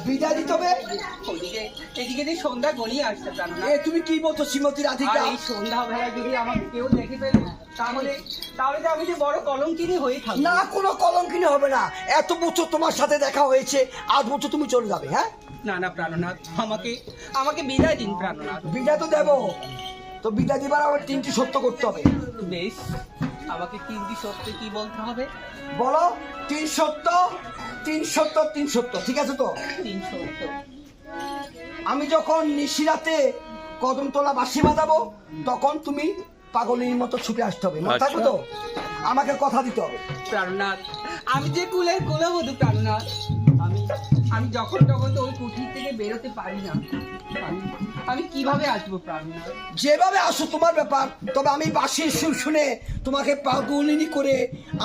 বিদায় দিতে হবে। এদিকে যে সন্ধ্যা গড়িয়ে আসছে প্রাণনাথ। তুমি কি বলছো শ্রীমতী রাধিকা? এই সন্ধ্যা বেলায় যদি আমাকে কেউ দেখে ফেলে তাহলে যে আমি যে বড় কলঙ্কিনী হয়ে থাকবো। না, কোনো কলঙ্কিনী হবে না। এত বছর তোমার সাথে দেখা হয়েছে, 8 বছর তুমি চলে যাবে। হ্যাঁ না প্রাণনাথ, আমাকে বিদায় দিন প্রাণনাথ। বিদায় তো দেবো, তো বিদায় দিবার আমার 3টি সত্য করতে হবে। বেশ, আমাকে 3টি সত্য কি বলতে হবে? বলো। 3 সত্য, 3 সত্য, 3 সত্য, ঠিক আছে তো? 3 সত্য। আমি যখন নিশিরাতে কদমতলা বাঁশি বাজাবো তখন তুমি পাগলের মতো ছুটে আসতে হবে, মনে থাকবে তো? আমাকে কথা দিতে হবে। প্রাণনাথ, আমি যে কুলের কুলবধূ প্রাণনাথ, আমি যখন তখন তো ওই কুঠির থেকে বেরোতে পারি না। আমি কিভাবে আসবো প্রাণনাথ? যেভাবে আসো তোমার ব্যাপার, তবে আমি বাঁশির সুর শুনে তোমাকে পাগলিনী করে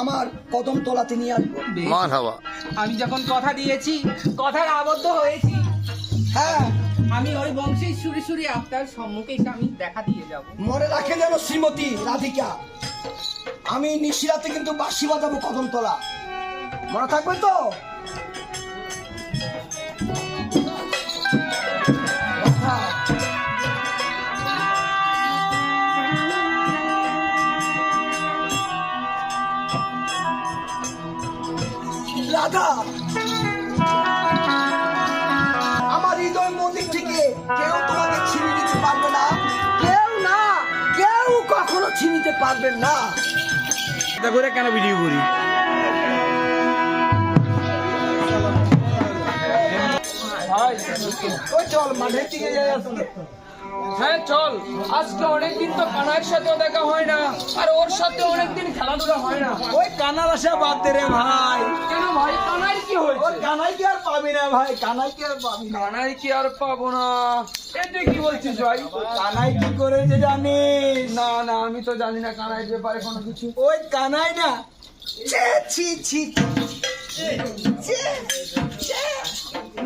আমার কদমতলাতে নিয়ে আসবো। আমি যখন কথা দিয়েছি, কথার আবদ্ধ হয়েছি। হ্যাঁ, আমি ওই বংশের সুরে সুরে আপনার সম্মুখে এসে আমি দেখা দিয়ে যাব। মনে রাখে যেন শ্রীমতী রাধিকা, আমি নিশিরাতে কিন্তু বাঁশি বাজাবো কদমতলা, মনে থাকবে তো? রাধা, আমার হৃদয় মন্দির থেকে কেউ তোমাকে ছিনিয়ে নিতে পারবে না, কেউ কখনো ছিনিতে পারবেন না। করে কেন ভিডিও করি? ওই চল মাঠের দিকে যাই আসুন। হ্যাঁ চল, আজকে অনেকদিন তো কানাইয়ের সাথেও দেখা হয় না, আর ওর সাথে অনেকদিন খেলাধুলা হয় না। ওই কানার আশা বাদ দে রে ভাই। কেন ভাই, কানাই কি হয়েছে? কানাই কি আর পাবি না ভাই, কানাই কি আর পাবি না। কানাই কি আর পাবো না? এ তুই কি বলছিস ভাই? কানাই কি করেছে জানিস? না আমি তো জানি না কানাইয়ের ব্যাপারে কোনো কিছু। ওই কানাই না, ছি ছি ছি,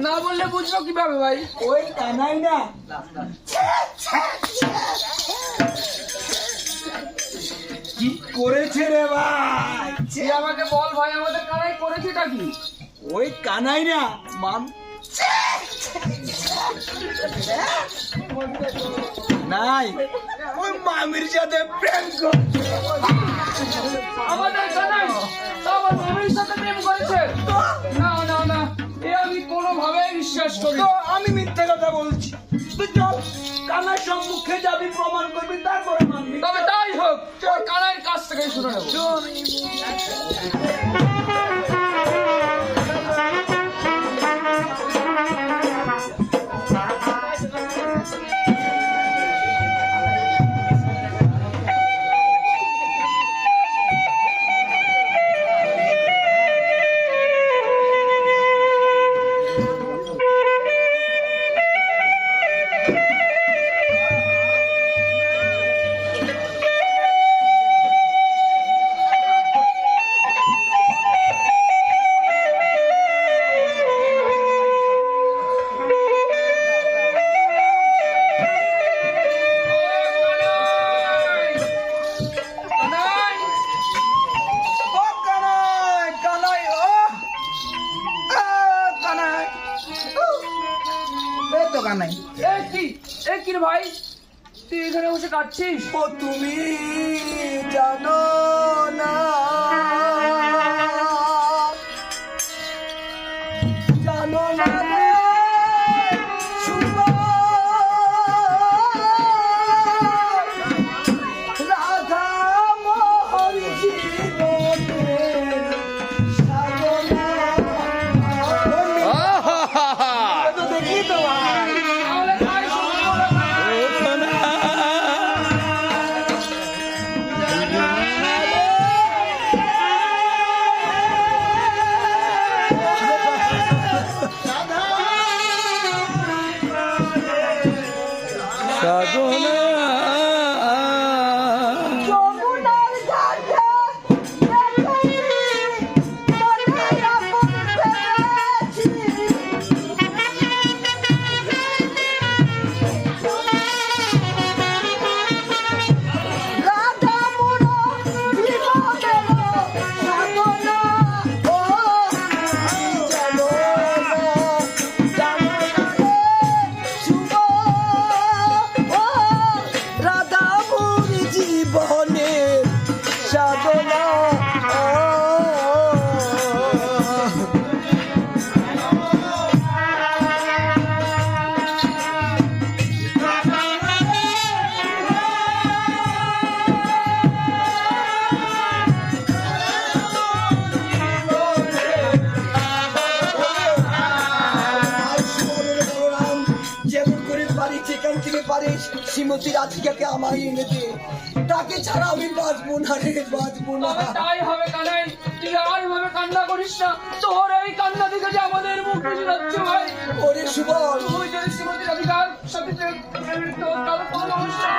না বললে বুঝবো কিভাবে ভাই? ওই কানাই না কি করেছে রে ভাই? তুই আমাকে বল ভাই, আমাদের কানাই করেছেটা কি? ওই কানাই না নাই, ওই মামির সাথে প্রেম করছে। আমাদের কানাই তো আমার মামির সাথে প্রেম করেছে? না এ আমি কোনোভাবেই বিশ্বাস করি তো না। আমি মিথ্যে কথা বলছি? তুই চল, কানার সম্মুখে যাবি, প্রমাণ করবি, তারপরে মানবি। তবে তাই হোক, তোর কানাইয়ের কাছ থেকে শুনে নেবো। এ কি রে ভাই, তুই এখানে বসে কাটছিস? ও তুমি জানো না, জানো না রে সুবল, রাধা মোহন জীবনের সাধনা। তো দেখি তো ভাই, তাহলে তাই শুনবো না ভাই। ও কানাই বেদনা যেমন করে পারি যেখান থেকে পারিস শ্রীমতী রাধিকাকে আমায় এনে দে, তাকে ছাড়া আমি বাঁচবো না রে, বাঁচবো না। তবে তাই হবে কানাই, তুই আর এভাবে কান্না করিস না। তোর এই কান্না থেকে যে আমাদের মুখ বুঝে যাচ্ছে ভাই। ওরে সুবল, তুই যদি শ্রীমতী রাধিকার সাথে তোর কারো কোনো সমস্যা